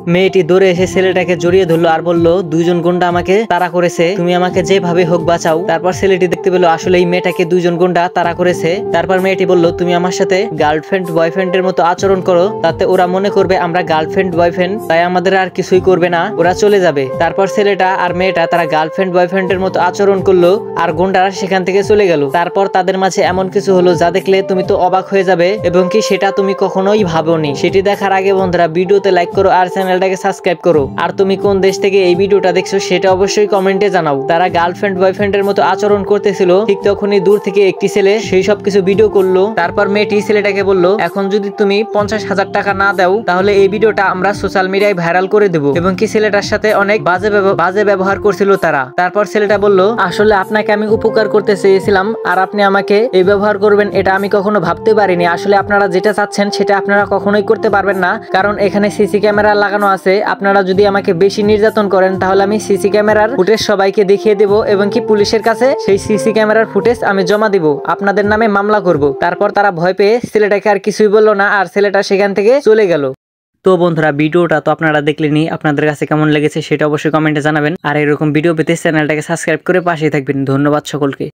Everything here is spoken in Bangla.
মেয়েটি দৌড়ে এসে ছেলেটাকে জড়িয়ে ধরলো আর বলল, দুইজন গুন্ডা আমাকে তাড়া করেছে, তুমি আমাকে যেভাবে হোক বাঁচাও। তারপর ছেলেটি দেখতে পেলো আসলে এই মেয়েটাকে দুইজন গুন্ডা তাড়া করেছে। তারপর মেয়েটি বলল, তুমি আমার সাথে গার্লফ্রেন্ড বয়ফ্রেন্ডের মতো আচরণ করো, তাতে ওরা মনে করবে আমরা গার্লফ্রেন্ড বয়ফ্রেন্ড, তাই আমাদের আর কিছুই করবে না, ওরা চলে যাবে। তারপর ছেলেটা আর মেয়েটা তারা গার্লফ্রেন্ড বয়ফ্রেন্ডের মতো আচরণ করলো আর গুন্ডারা সেখান থেকে চলে গেল। তারপর তাদের মাঝে এমন কিছু হলো যা দেখলে তুমি তো অবাক হয়ে যাবে এবং কি সেটা তুমি কখনোই ভাবোনি। সেটি দেখার আগে বন্ধুরা ভিডিওতে লাইক করো আর চ্যানেলটাকে সাবস্ক্রাইব করো। আর তুমি কোন দেশ থেকে এই ভিডিওটা দেখছো সেটা অবশ্যই কমেন্টে জানাও। তারা গার্লফ্রেন্ড বয়ফ্রেন্ডের মতো আচরণ করতেছিল, ঠিক তখনই দূর থেকে একটি ছেলে সেই সব কিছু ভিডিও করলো। তারপর মেয়েটি ছেলেটাকে বলল, এখন যদি তুমি 50,000 টাকা না দাও তাহলে এই ভিডিওটা আমরা সোশ্যাল মিডিয়ায় ভাইরাল করে দেবো। এবং কি ছেলেটার সাথে অনেক বাজে ব্যবহার করছিল তারা। তারপর ছেলেটা বলল, আসলে আপনাকে আমি উপকার করতে চেয়েছিলাম আর আপনি আমাকে এই ব্যবহার করবেন এটা আমি কখনো ভাবতে পারিনি। আসলে আপনারা যেটা চাচ্ছেন সেটা আপনারা কখনোই করতে পারবেন না, কারণ এখানে সিসি ক্যামেরা লাগানো আছে। আপনারা যদি আমাকে বেশি নির্যাতন করেন তাহলে আমি সিসি ক্যামেরার ফুটেজ সবাইকে দেখিয়ে দেব এবং কি পুলিশের কাছে সেই সিসি ক্যামেরার ফুটেজ আমি জমা দিব, আপনাদের নামে মামলা করব। তারপর তারা ভয় পেয়ে ছেলেটাকে আর কিছুই বললো না আর ছেলেটা সেখান থেকে চলে গেল। তো বন্ধুরা ভিডিওটা তো আপনারা দেখলেনই, আপনাদের কাছে কেমন লেগেছে সেটা অবশ্যই কমেন্টে জানাবেন। আর এরকম ভিডিও পেতে চ্যানেলটাকে সাবস্ক্রাইব করে পাশেই থাকবেন। ধন্যবাদ সকলকে।